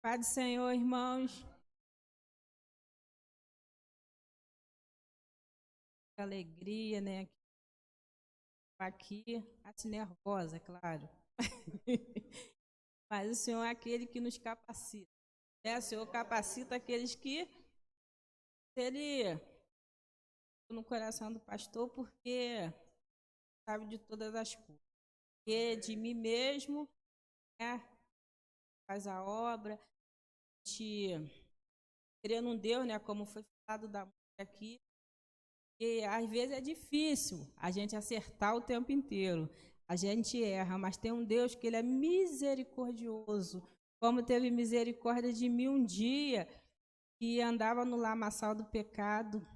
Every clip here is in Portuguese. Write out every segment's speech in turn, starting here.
Pai do Senhor, irmãos, que alegria, né? Aqui, assim, nervosa, é claro. Mas o Senhor é aquele que nos capacita, né? O Senhor capacita aqueles que Ele no coração do pastor, porque sabe de todas as coisas. Porque de mim mesmo, né? Faz a obra, te crê num Deus, né? Como foi falado da música aqui. E às vezes é difícil a gente acertar o tempo inteiro. A gente erra, mas tem um Deus que ele é misericordioso. Como teve misericórdia de mim um dia, que andava no lamaçal do pecado,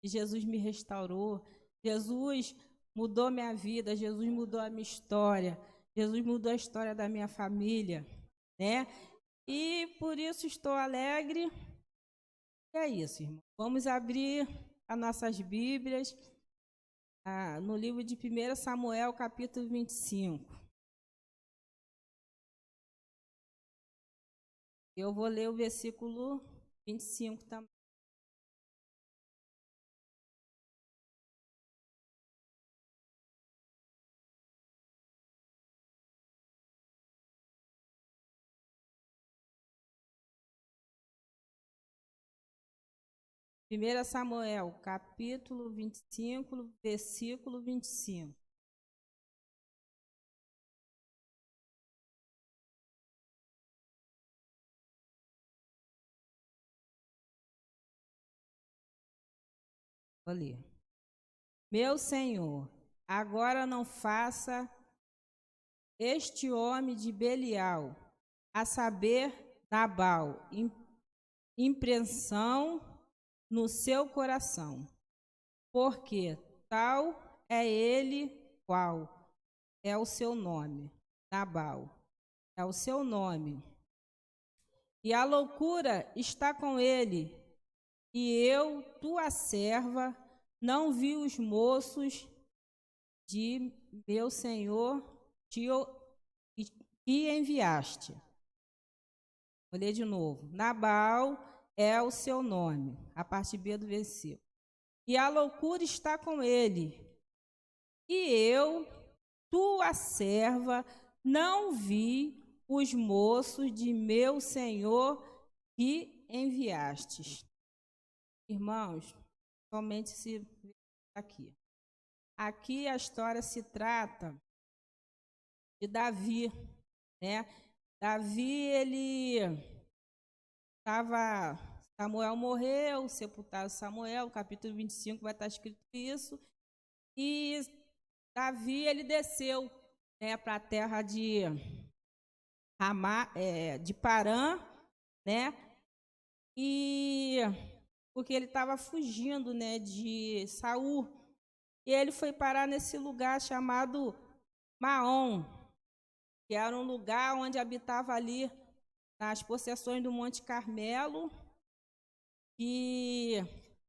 e Jesus me restaurou. Jesus mudou minha vida, Jesus mudou a minha história, Jesus mudou a história da minha família, né? E por isso estou alegre. E é isso, irmão. Vamos abrir as nossas Bíblias. No livro de 1 Samuel, capítulo 25. Eu vou ler o versículo 25 também. Primeira Samuel, capítulo 25, versículo 25. Vou ler. Meu Senhor, agora não faça este homem de Belial, a saber, Nabal, impressão no seu coração, porque tal é ele qual é o seu nome, Nabal, é o seu nome. E a loucura está com ele, e eu, tua serva, não vi os moços de meu senhor que enviaste. Vou ler de novo. Nabal é o seu nome, a parte B do versículo. E a loucura está com ele, e eu, tua serva, não vi os moços de meu senhor que enviastes. Irmãos, somente se aqui. Aqui a história se trata de Davi, né? Davi, ele estava... Samuel morreu, sepultaram Samuel, capítulo 25 vai estar escrito isso. E Davi, ele desceu, né, para a terra de de Parã, né? E porque ele estava fugindo, né, de Saul. E ele foi parar nesse lugar chamado Maom, que era um lugar onde habitava ali nas possessões do Monte Carmelo, e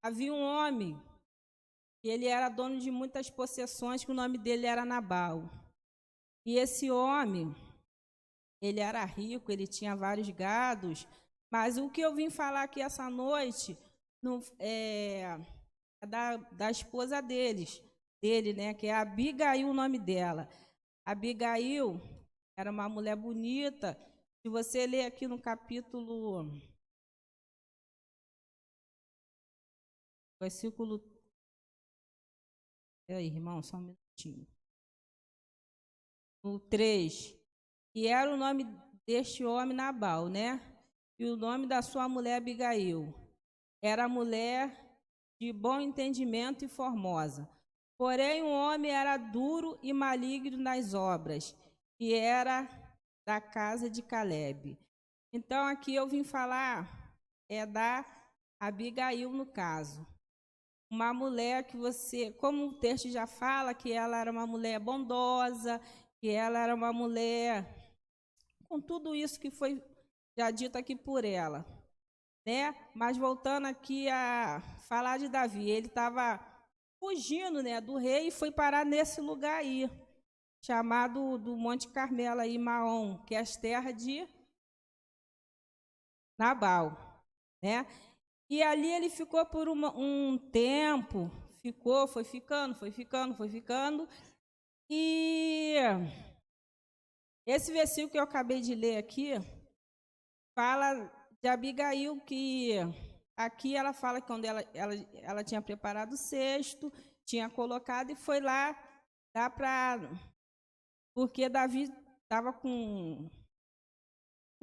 havia um homem que ele era dono de muitas possessões, que o nome dele era Nabal. E esse homem, ele era rico, ele tinha vários gados, mas o que eu vim falar aqui essa noite é da esposa dele, né, que é Abigail o nome dela. Abigail era uma mulher bonita. Se você ler aqui no capítulo, versículo... Peraí, irmão, só um minutinho. No 3, e era o nome deste homem Nabal, né? E o nome da sua mulher Abigail. Era mulher de bom entendimento e formosa. Porém, o homem era duro e maligno nas obras, e era da casa de Calebe. Então, aqui eu vim falar da Abigail, no caso. Uma mulher que você, como o texto já fala, que ela era uma mulher bondosa, que ela era uma mulher com tudo isso que foi já dito aqui por ela, né? Mas voltando aqui a falar de Davi, ele estava fugindo, né, do rei, e foi parar nesse lugar aí, chamado do Monte Carmelo aí, Maom, que é as terras de Nabal, né? E ali ele ficou por um tempo, foi ficando. E esse versículo que eu acabei de ler aqui fala de Abigail, que aqui ela fala que quando ela tinha preparado o cesto, tinha colocado e foi lá, dá para... Porque Davi estava com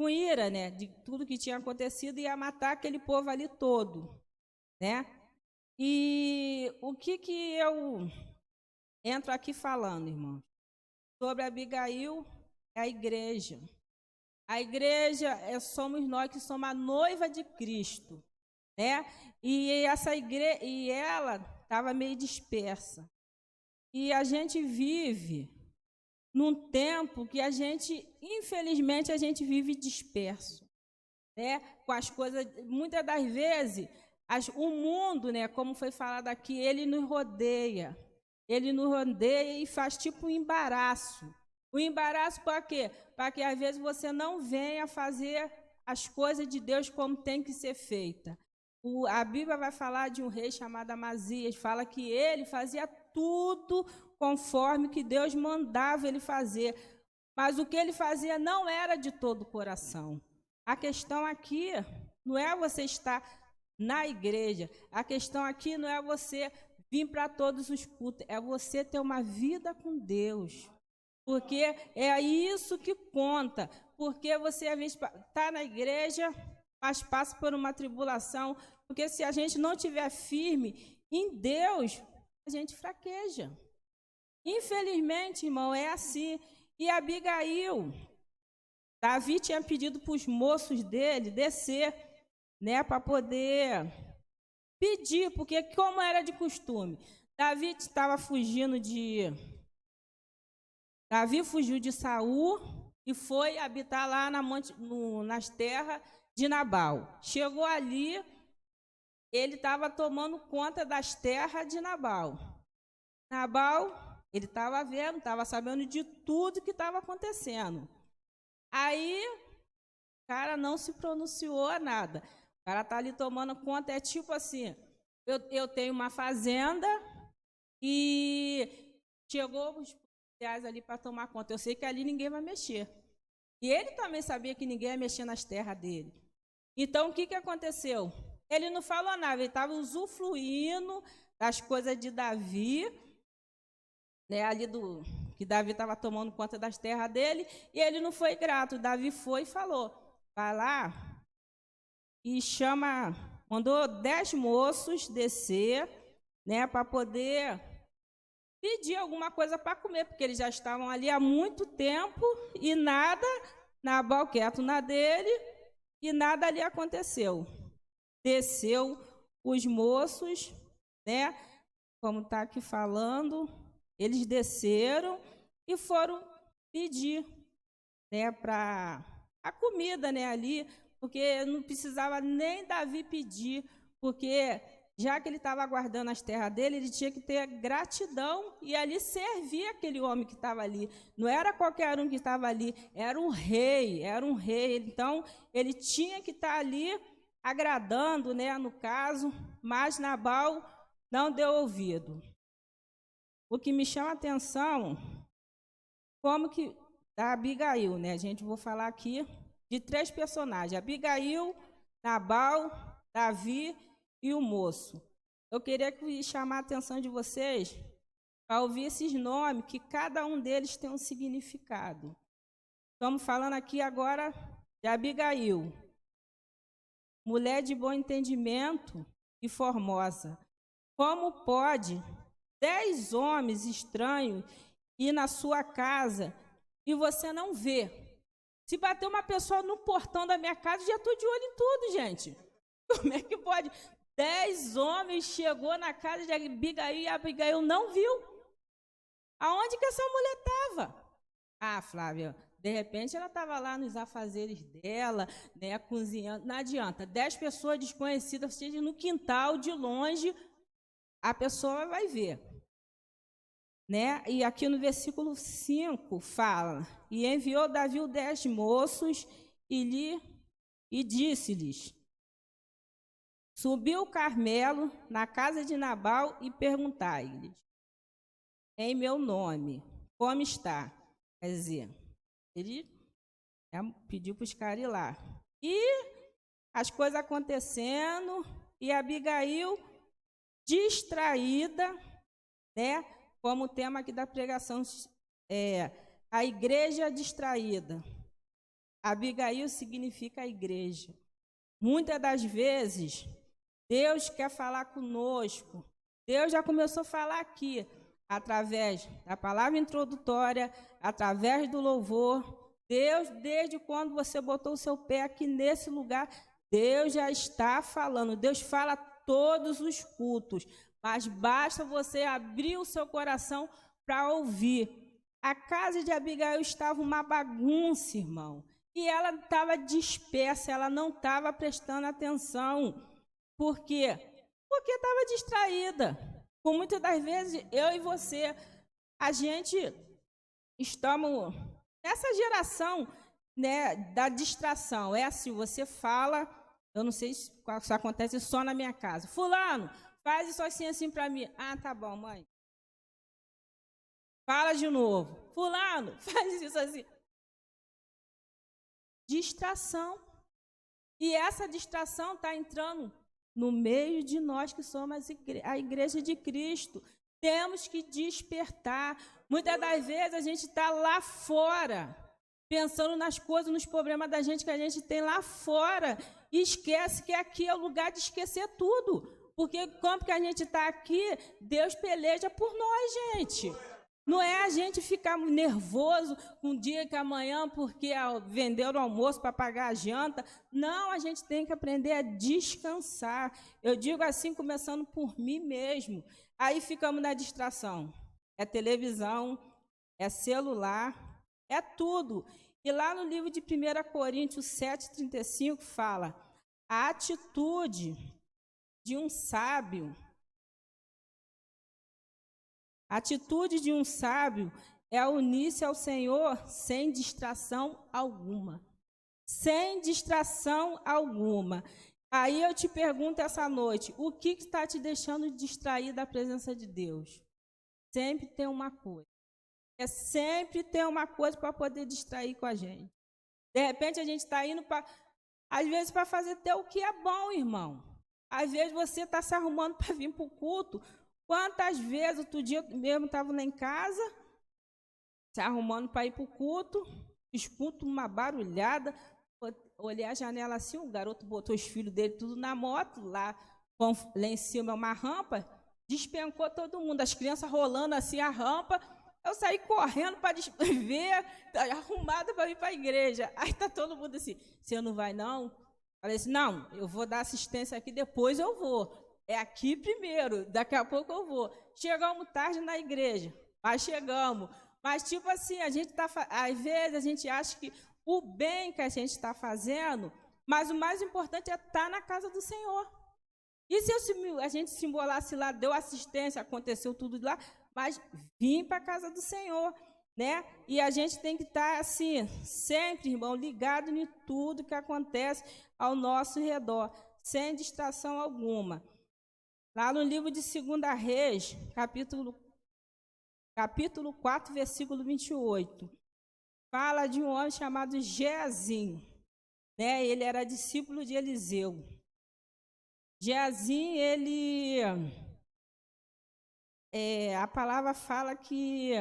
ira, né, de tudo que tinha acontecido, e ia matar aquele povo ali todo, né? E o que eu entro aqui falando, irmão, sobre Abigail, é a igreja. A igreja somos nós que somos a noiva de Cristo, né? E essa igreja, e ela estava meio dispersa. E a gente vive num tempo que infelizmente, a gente vive disperso, né? Com as coisas, muitas das vezes, o mundo, né, como foi falado aqui, ele nos rodeia e faz tipo um embaraço. O embaraço para quê? Para que às vezes você não venha fazer as coisas de Deus como tem que ser feita. A Bíblia vai falar de um rei chamado Amazias, fala que ele fazia tudo conforme que Deus mandava ele fazer, mas o que ele fazia não era de todo o coração. A questão aqui não é você estar na igreja, a questão aqui não é você vir para todos os cultos, é você ter uma vida com Deus, porque é isso que conta, porque você às vezes está na igreja, mas passa por uma tribulação, porque se a gente não estiver firme em Deus, a gente fraqueja. Infelizmente, irmão, é assim. E Abigail, Davi tinha pedido para os moços dele descer, né, para poder pedir, porque como era de costume, Davi fugiu de Saul e foi habitar lá nas terras de Nabal. Chegou ali, ele estava tomando conta das terras de Nabal. Ele estava vendo, estava sabendo de tudo que estava acontecendo. Aí, o cara não se pronunciou nada. O cara está ali tomando conta, é tipo assim, eu tenho uma fazenda e chegou os policiais ali para tomar conta. Eu sei que ali ninguém vai mexer. E ele também sabia que ninguém ia mexer nas terras dele. Então, o que aconteceu? Ele não falou nada, ele estava usufruindo das coisas de Davi, né, ali que Davi estava tomando conta das terras dele, e ele não foi grato. Davi foi e falou, vai lá e mandou 10 moços descer, né, para poder pedir alguma coisa para comer, porque eles já estavam ali há muito tempo e nada, Nabal quieto na dele, e nada ali aconteceu. Desceu os moços, né, como está aqui falando, eles desceram e foram pedir, né, para a comida, né, ali, porque não precisava nem Davi pedir, porque já que ele estava guardando as terras dele, ele tinha que ter gratidão e ali servir aquele homem que estava ali. Não era qualquer um que estava ali, era um rei. Então, ele tinha que estar ali agradando, né, no caso, mas Nabal não deu ouvido. O que me chama a atenção, como que da Abigail, né? Vou falar aqui de 3 personagens: Abigail, Nabal, Davi e o moço. Eu queria chamar a atenção de vocês para ouvir esses nomes, que cada um deles tem um significado. Estamos falando aqui agora de Abigail, mulher de bom entendimento e formosa. Como pode 10 homens estranhos ir na sua casa e você não vê? Se bater uma pessoa no portão da minha casa, já estou de olho em tudo, gente. Como é que pode? 10 homens chegou na casa de Abigail e Abigail não viu. Aonde que essa mulher estava? Ah, Flávia, de repente ela estava lá nos afazeres dela, né, cozinhando. Não adianta, 10 pessoas desconhecidas, seja no quintal, de longe, a pessoa vai ver. Né? E aqui no versículo 5 fala, e enviou Davi 10 moços e lhe e disse-lhes: subiu o Carmelo na casa de Nabal e perguntai-lhes em meu nome, como está? Quer dizer, ele pediu para os caras ir lá. E as coisas acontecendo, e Abigail distraída, né? Como o tema aqui da pregação é a igreja distraída. Abigail significa a igreja. Muitas das vezes, Deus quer falar conosco. Deus já começou a falar aqui, através da palavra introdutória, através do louvor. Deus, desde quando você botou o seu pé aqui nesse lugar, Deus já está falando. Deus fala todos os cultos, mas basta você abrir o seu coração para ouvir. A casa de Abigail estava uma bagunça, irmão. E ela estava dispersa, ela não estava prestando atenção. Por quê? Porque estava distraída. Por muitas das vezes, eu e você, a gente estamos nessa geração, né, da distração. É assim, você fala, eu não sei se isso acontece só na minha casa. Fulano, faz isso assim para mim. Ah, tá bom, mãe. Fala de novo. Fulano, faz isso assim. Distração. E essa distração está entrando no meio de nós que somos a igreja de Cristo. Temos que despertar. Muitas das vezes a gente está lá fora, pensando nas coisas, nos problemas da gente que a gente tem lá fora, e esquece que aqui é o lugar de esquecer tudo. Porque como que a gente está aqui, Deus peleja por nós, gente. Não é a gente ficar nervoso um dia que amanhã, porque venderam o almoço para pagar a janta. Não, a gente tem que aprender a descansar. Eu digo assim, começando por mim mesmo. Aí ficamos na distração. É televisão, é celular, é tudo. E lá no livro de 1 Coríntios 7,35 fala: a atitude de um sábio, a atitude de um sábio é unir-se ao Senhor sem distração alguma. Sem distração alguma. Aí eu te pergunto essa noite, o que está te deixando distrair da presença de Deus? Sempre tem uma coisa. É sempre ter uma coisa para poder distrair com a gente. De repente a gente está indo para, às vezes, para fazer até o que é bom, irmão. Às vezes você está se arrumando para vir para o culto. Quantas vezes, outro dia mesmo estava lá em casa, se arrumando para ir para o culto, escuto uma barulhada, olhei a janela assim, o garoto botou os filhos dele tudo na moto, lá em cima é uma rampa, despencou todo mundo, as crianças rolando assim a rampa, eu saí correndo para ver, arrumada para ir para a igreja. Aí está todo mundo assim, você não vai não? Falei assim, não, eu vou dar assistência aqui, depois eu vou. É aqui primeiro, daqui a pouco eu vou. Chegamos tarde na igreja, mas chegamos. Mas, tipo assim, a gente tá, às vezes a gente acha que o bem que a gente está fazendo, mas o mais importante é estar na casa do Senhor. E se a gente se embolasse lá, deu assistência, aconteceu tudo lá, mas vim para a casa do Senhor, né? E a gente tem que estar assim, sempre, irmão, ligado em tudo que acontece ao nosso redor, sem distração alguma. Lá no livro de 2 Reis, capítulo 4, versículo 28, fala de um homem chamado Geazim, né? Ele era discípulo de Eliseu. Geazim, a palavra fala que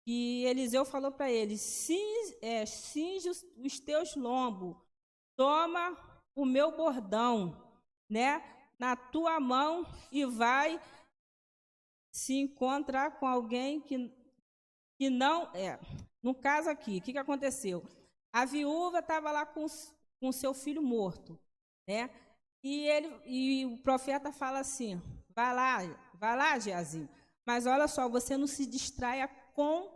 Eliseu falou para ele, cinge os teus lombos, toma o meu bordão, né, na tua mão e vai se encontrar com alguém que não é. No caso aqui, o que aconteceu? A viúva estava lá com seu filho morto, né? E o profeta fala assim, vai lá, Geazim, mas olha só, você não se distraia com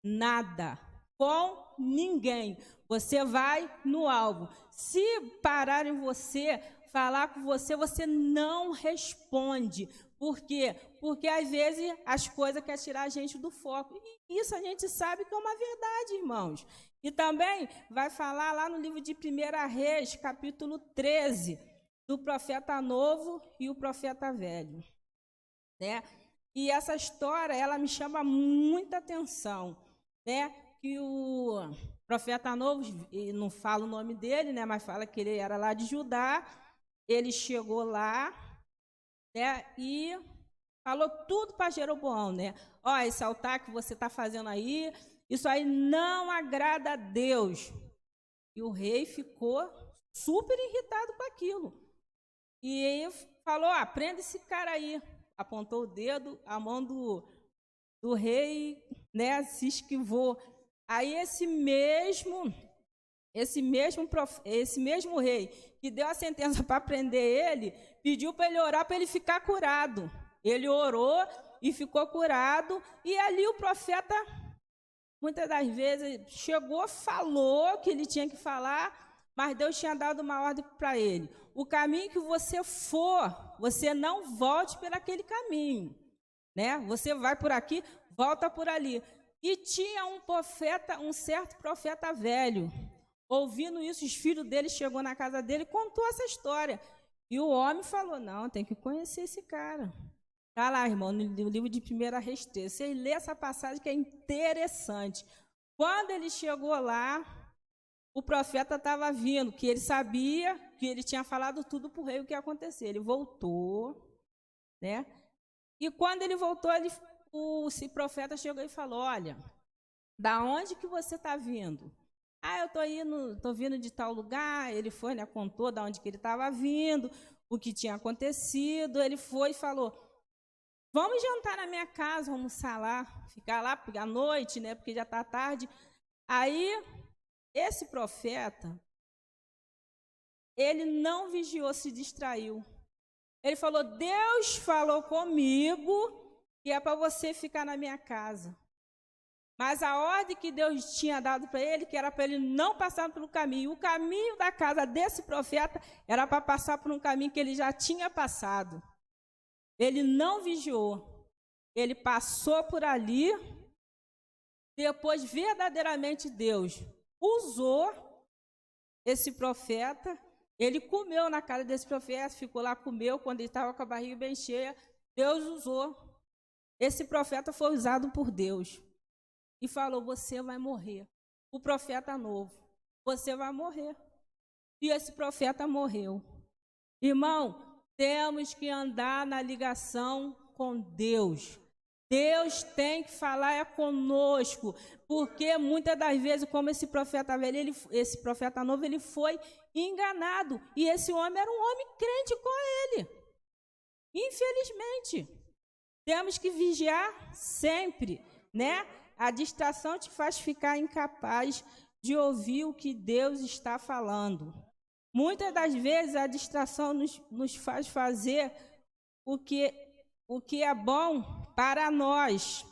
nada, com ninguém, você vai no alvo. Se pararem você, falar com você, você não responde. Por quê? Porque às vezes as coisas querem tirar a gente do foco. E isso a gente sabe que é uma verdade, irmãos. E também vai falar lá no livro de 1 Reis, capítulo 13, do profeta novo e o profeta velho, né? E essa história, ela me chama muita atenção, né? Que o profeta novo, não fala o nome dele, né? Mas fala que ele era lá de Judá. Ele chegou lá, né? E falou tudo para Jeroboão, né? Ó, esse altar que você está fazendo aí, isso aí não agrada a Deus. E o rei ficou super irritado com aquilo. E aí falou, prenda esse cara aí. Apontou o dedo, a mão do rei, né, se esquivou. Aí esse mesmo rei que deu a sentença para prender ele, pediu para ele orar para ele ficar curado. Ele orou e ficou curado. E ali o profeta, muitas das vezes, chegou, falou que ele tinha que falar, mas Deus tinha dado uma ordem para ele. O caminho que você for, você não volte por aquele caminho, né? Você vai por aqui, volta por ali. E tinha um certo profeta velho. Ouvindo isso, os filhos dele chegou na casa dele e contou essa história. E o homem falou, não, tem que conhecer esse cara. Está lá, irmão, no livro de 1 Reis 13. Vocês lêem essa passagem que é interessante. Quando ele chegou lá, o profeta estava vindo, que ele sabia que ele tinha falado tudo para o rei o que ia acontecer. Ele voltou, né? E quando ele voltou, esse profeta chegou e falou, olha, da onde que você está vindo? Eu estou vindo de tal lugar. Ele foi, né, contou da onde que ele estava vindo, o que tinha acontecido. Ele foi e falou, vamos jantar na minha casa, almoçar lá, ficar lá à noite, né, porque já está tarde. Aí, esse profeta, ele não vigiou, se distraiu. Ele falou, Deus falou comigo que é para você ficar na minha casa. Mas a ordem que Deus tinha dado para ele, que era para ele não passar pelo caminho. O caminho da casa desse profeta era para passar por um caminho que ele já tinha passado. Ele não vigiou. Ele passou por ali. Depois, verdadeiramente, Deus usou esse profeta. Ele comeu na casa desse profeta, ficou lá, comeu, quando ele estava com a barriga bem cheia. Deus usou. Esse profeta foi usado por Deus. E falou, você vai morrer. O profeta novo, você vai morrer. E esse profeta morreu. Irmão, temos que andar na ligação com Deus. Deus tem que falar conosco, porque muitas das vezes, como esse profeta velho, esse profeta novo, ele foi enganado. E esse homem era um homem crente com ele. Infelizmente, temos que vigiar sempre, né? A distração te faz ficar incapaz de ouvir o que Deus está falando. Muitas das vezes a distração nos faz fazer o que é bom para nós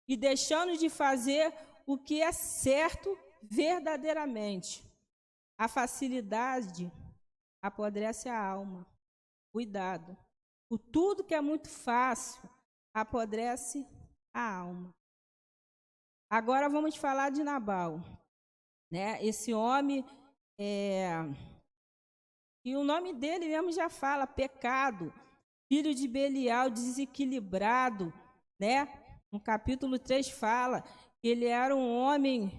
e deixando de fazer o que é certo verdadeiramente. A facilidade apodrece a alma. Cuidado. O tudo que é muito fácil apodrece a alma. Agora vamos falar de Nabal, né? Esse homem, e o nome dele mesmo já fala, pecado, filho de Belial, desequilibrado, né? No capítulo 3 fala que ele era um homem,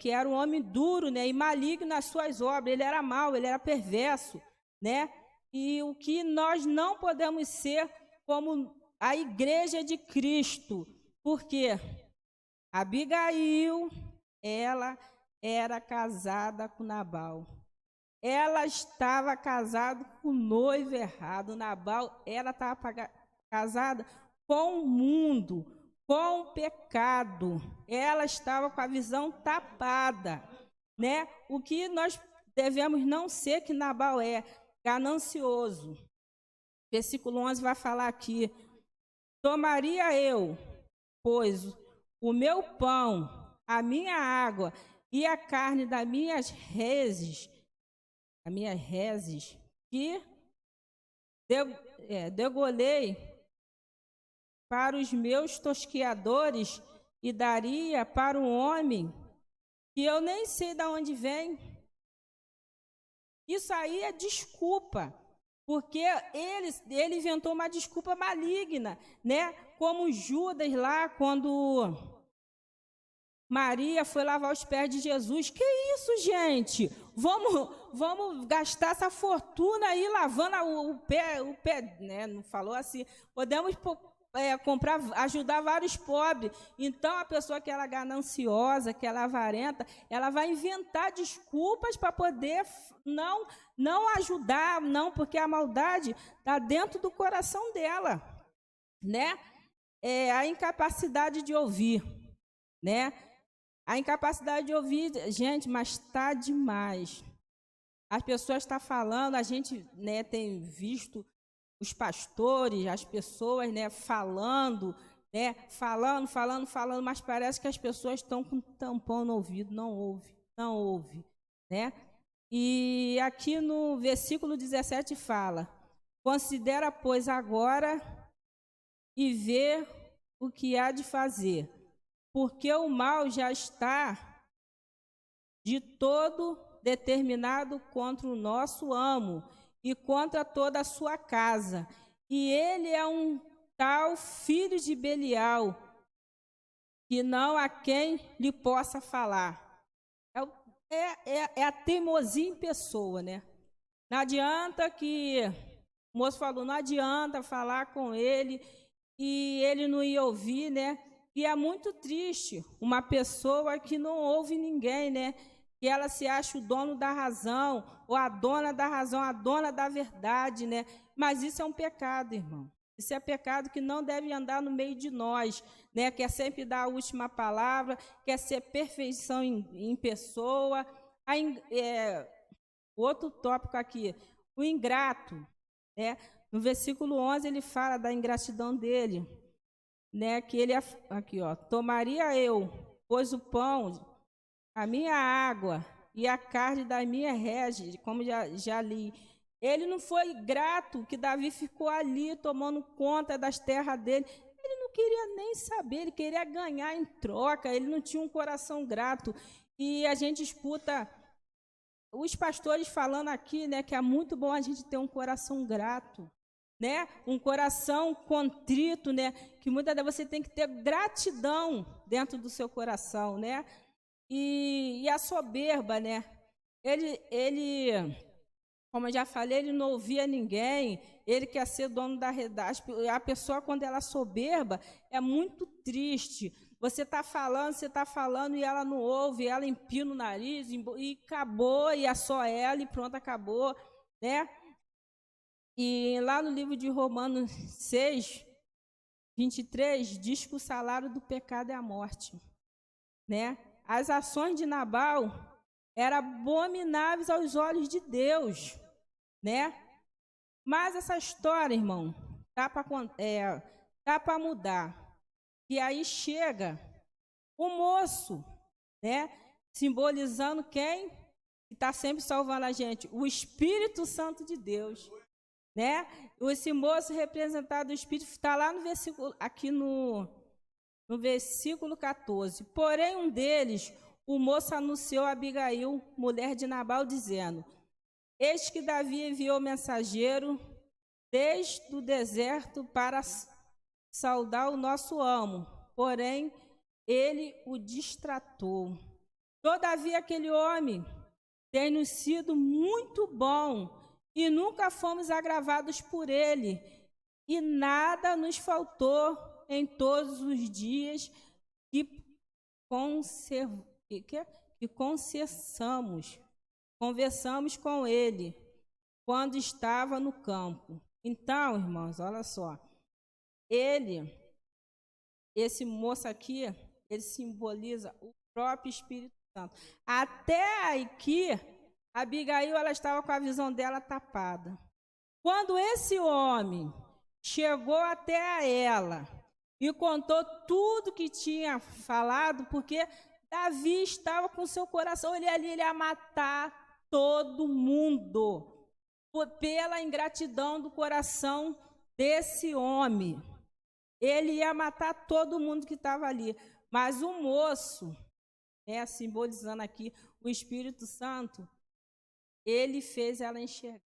que era um homem duro, né? E maligno nas suas obras, ele era mau, ele era perverso, né? E o que nós não podemos ser como a igreja de Cristo, porque Abigail, ela era casada com Nabal. Ela estava casada com o noivo errado. Nabal, ela estava casada com o mundo, com o pecado. Ela estava com a visão tapada, né? O que nós devemos não ser que Nabal é, ganancioso. Versículo 11 vai falar aqui, tomaria eu, pois, o meu pão, a minha água e a carne das minhas reses, que degolei para os meus tosquiadores e daria para um homem que eu nem sei de onde vem. Isso aí é desculpa, porque ele inventou uma desculpa maligna, né? Como Judas lá, quando Maria foi lavar os pés de Jesus. Que isso, gente? Vamos gastar essa fortuna aí lavando o pé, né? Não falou assim. Podemos comprar, ajudar vários pobres. Então, a pessoa que ela é gananciosa, que ela é avarenta, ela vai inventar desculpas para poder não ajudar, não, porque a maldade está dentro do coração dela, né? A incapacidade de ouvir, né? A incapacidade de ouvir, gente, mas está demais. As pessoas estão falando, a gente, né, tem visto os pastores, as pessoas, né, falando, mas parece que as pessoas estão com tampão no ouvido, não ouve, né? E aqui no versículo 17 fala: considera, pois, agora e vê o que há de fazer, porque o mal já está de todo determinado contra o nosso amo e contra toda a sua casa. E ele é um tal filho de Belial, que não há quem lhe possa falar. É a teimosia em pessoa, né? Não adianta que... O moço falou, não adianta falar com ele e ele não ia ouvir, né? E é muito triste uma pessoa que não ouve ninguém, né? Que ela se acha o dono da razão, ou a dona da razão, a dona da verdade, né? Mas isso é um pecado, irmão. Isso é pecado que não deve andar no meio de nós, né? Quer sempre dar a última palavra, quer ser perfeição em pessoa. Outro tópico aqui, o ingrato, né? No versículo 11 ele fala da ingratidão dele, né? Que ele aqui, ó, tomaria eu, pois o pão, a minha água e a carne da minha rege, como já li. Ele não foi grato, que Davi ficou ali tomando conta das terras dele. Ele não queria nem saber, ele queria ganhar em troca, ele não tinha um coração grato. E a gente escuta os pastores falando aqui, né, que é muito bom a gente ter um coração grato, né? Um coração contrito, né? Que muitas vezes você tem que ter gratidão dentro do seu coração, né? E a soberba, né? Ele, como eu já falei, ele não ouvia ninguém, ele quer ser dono da realidade. A pessoa, quando ela é soberba, é muito triste. Você está falando e ela não ouve, ela empina o nariz e acabou, e é só ela e pronto, acabou, né? E lá no livro de Romanos 6, 23, diz que o salário do pecado é a morte, né? As ações de Nabal eram abomináveis aos olhos de Deus, né? Mas essa história, irmão, tá para mudar. E aí chega o moço, né? Simbolizando quem está sempre salvando a gente? O Espírito Santo de Deus, né? Esse moço representado do Espírito está lá no versículo, aqui no versículo 14. Porém, um deles, o moço anunciou a Abigail, mulher de Nabal, dizendo: eis que Davi enviou mensageiro desde o deserto para saudar o nosso amo, porém ele o distratou. Todavia aquele homem tem-nos sido muito bom e nunca fomos agravados por ele, e nada nos faltou em todos os dias que conversamos com ele quando estava no campo. Então, irmãos, olha só, esse moço aqui, ele simboliza o próprio Espírito Santo. Até aqui, Abigail, ela estava com a visão dela tapada. Quando esse homem chegou até a ela e contou tudo que tinha falado, porque Davi estava com seu coração, ele ia matar todo mundo pela ingratidão do coração desse homem. Ele ia matar todo mundo que estava ali. Mas o moço, né, simbolizando aqui o Espírito Santo, ele fez ela enxergar.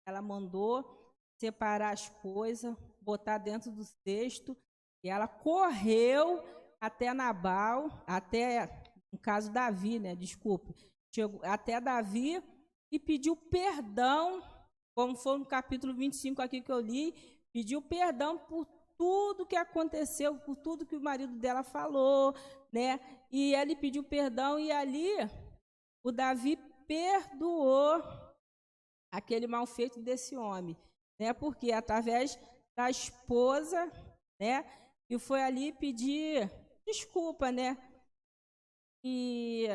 Ela mandou separar as coisas, botar dentro do cesto, e ela correu até Nabal, até, no caso, Davi, né? Desculpe. Chegou até Davi e pediu perdão, como foi no capítulo 25 aqui que eu li, pediu perdão por tudo que aconteceu, por tudo que o marido dela falou, né? E ele pediu perdão e ali o Davi perdoou aquele mal feito desse homem, né? Porque através da esposa, né? E foi ali pedir desculpa, né? E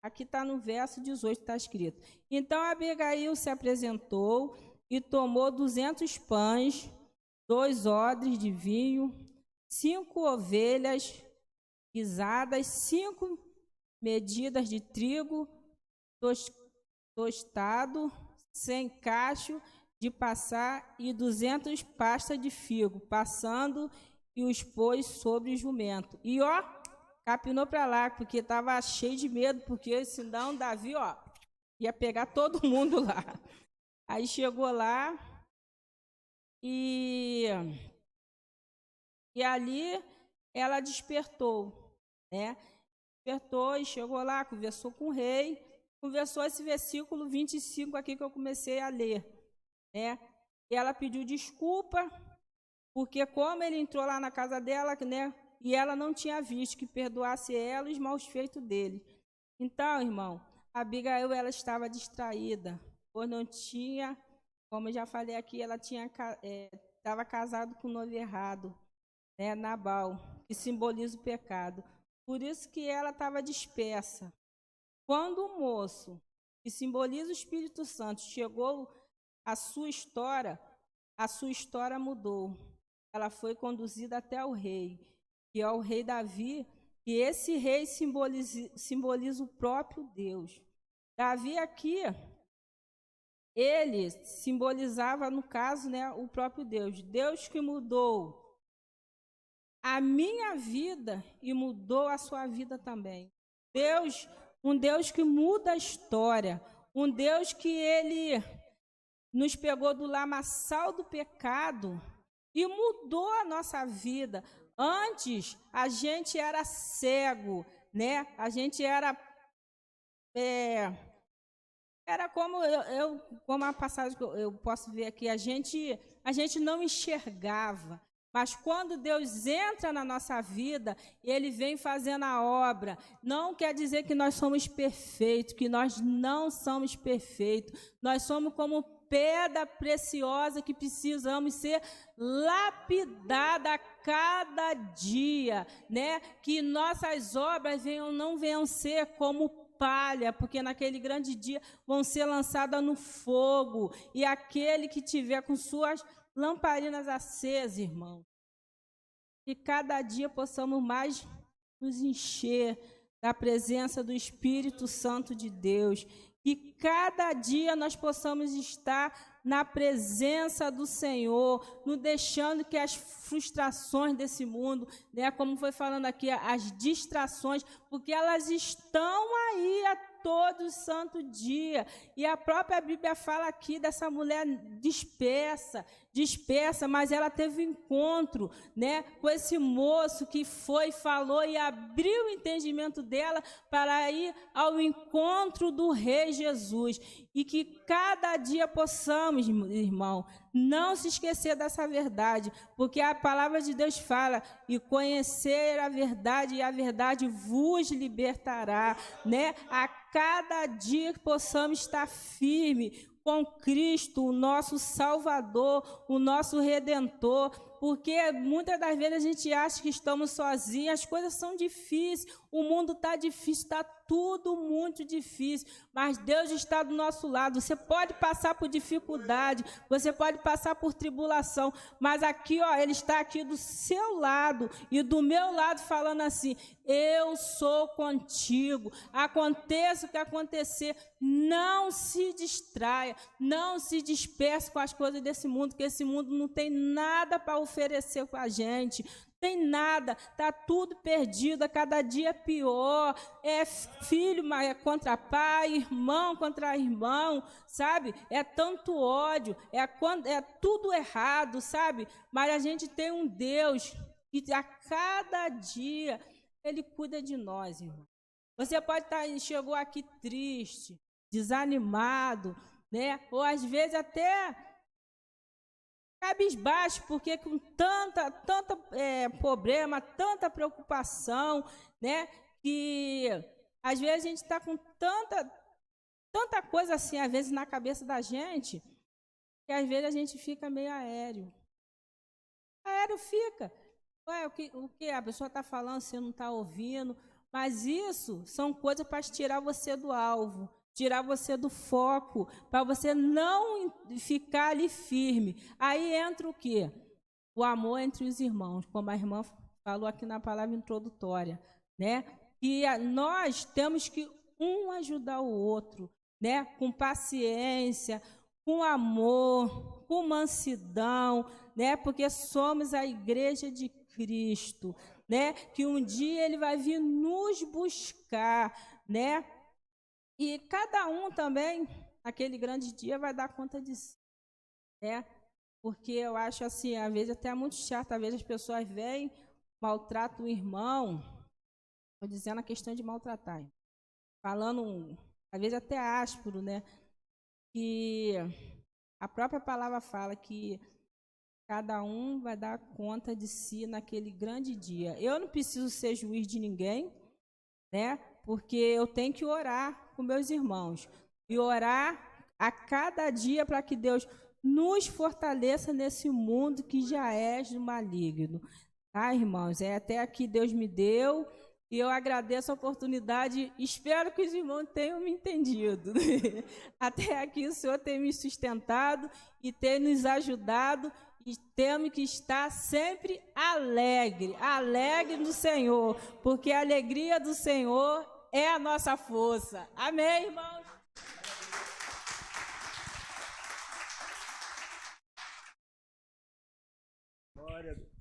aqui está no verso 18, está escrito: Então Abigail se apresentou e tomou 200 pães, 2 odres de vinho, 5 ovelhas guisadas, 5 medidas de trigo tostado, 100 cachos de passar e 200 pastas de figo, passando e os pôs sobre o jumento. E ó, capinou para lá, porque estava cheio de medo, porque senão Davi, ó, ia pegar todo mundo lá. Aí chegou lá e ali ela despertou, né? Despertou e chegou lá, conversou com o rei, conversou esse versículo 25 aqui que eu comecei a ler, né? E ela pediu desculpa, porque como ele entrou lá na casa dela, né? E ela não tinha visto que perdoasse ela os maus feitos dele. Então, irmão, Abigail, ela estava distraída, pois não tinha, como eu já falei aqui, ela estava casada com o noivo errado, né? Nabal, que simboliza o pecado. Por isso que ela estava dispersa. Quando o moço, que simboliza o Espírito Santo, chegou à sua história, a sua história mudou. Ela foi conduzida até o rei, que é o rei Davi, e esse rei simboliza o próprio Deus. Davi aqui, ele simbolizava, no caso, né, o próprio Deus. Deus que mudou a minha vida e mudou a sua vida também. Deus, um Deus que muda a história, um Deus que ele nos pegou do lamaçal do pecado e mudou a nossa vida. Antes, a gente era cego, né? A gente era como como a passagem que eu posso ver aqui, a gente não enxergava. Mas quando Deus entra na nossa vida, Ele vem fazendo a obra. Não quer dizer que nós somos perfeitos, que nós não somos perfeitos. Nós somos como pedra preciosa que precisamos ser lapidada a cada dia, né? Que nossas obras não venham ser como palha, porque naquele grande dia vão ser lançadas no fogo. E aquele que tiver com suas lamparinas acesas, irmão, que cada dia possamos mais nos encher da presença do Espírito Santo de Deus, que cada dia nós possamos estar na presença do Senhor, não deixando que as frustrações desse mundo, né, como foi falando aqui, as distrações, porque elas estão aí a todo santo dia. E a própria Bíblia fala aqui dessa mulher dispersa, mas ela teve um encontro, né, com esse moço que falou e abriu o entendimento dela para ir ao encontro do Rei Jesus. E que cada dia possamos, irmão, não se esquecer dessa verdade, porque a palavra de Deus fala: e conhecer a verdade, e a verdade vos libertará, né? A cada dia que possamos estar firme com Cristo, o nosso Salvador, o nosso Redentor, porque muitas das vezes a gente acha que estamos sozinhos, as coisas são difíceis, o mundo está difícil, está tudo muito difícil, mas Deus está do nosso lado. Você pode passar por dificuldade, você pode passar por tribulação, mas aqui, ó, Ele está aqui do seu lado e do meu lado falando assim: eu sou contigo, aconteça o que acontecer, não se distraia, não se disperse com as coisas desse mundo, que esse mundo não tem nada para oferecer com a gente. tem nada, tá tudo perdido, a cada dia pior, é filho contra pai, irmão contra irmão, sabe? É tanto ódio, é tudo errado, sabe? Mas a gente tem um Deus que a cada dia Ele cuida de nós, irmão. Você pode chegou aqui triste, desanimado, né? Ou às vezes até cabisbaixo, porque com tanta problema, tanta preocupação, né? Que às vezes a gente está com tanta coisa assim, às vezes na cabeça da gente, que às vezes a gente fica meio aéreo. Aéreo fica. Ué, o que a pessoa está falando, você não está ouvindo. Mas isso são coisas para tirar você do alvo, tirar você do foco, para você não ficar ali firme. Aí entra o quê? O amor entre os irmãos, como a irmã falou aqui na palavra introdutória, né? Que nós temos que um ajudar o outro, né? Com paciência, com amor, com mansidão, né? Porque somos a igreja de Cristo, né? Que um dia Ele vai vir nos buscar, né? E cada um também, naquele grande dia, vai dar conta de si, né? Porque eu acho assim, às vezes até muito chato, às vezes as pessoas vêm, maltratam o irmão, estou dizendo a questão de maltratar, falando, às vezes até áspero, né? Que a própria palavra fala que cada um vai dar conta de si naquele grande dia. Eu não preciso ser juiz de ninguém, né? Porque eu tenho que orar com meus irmãos e orar a cada dia para que Deus nos fortaleça nesse mundo que já é maligno. Tá, irmãos? Até aqui Deus me deu e eu agradeço a oportunidade. Espero que os irmãos tenham me entendido. Até aqui o Senhor tem me sustentado e tem nos ajudado. E temos que estar sempre alegre no Senhor, porque a alegria do Senhor é a nossa força. Amém, irmãos? Glória a Deus.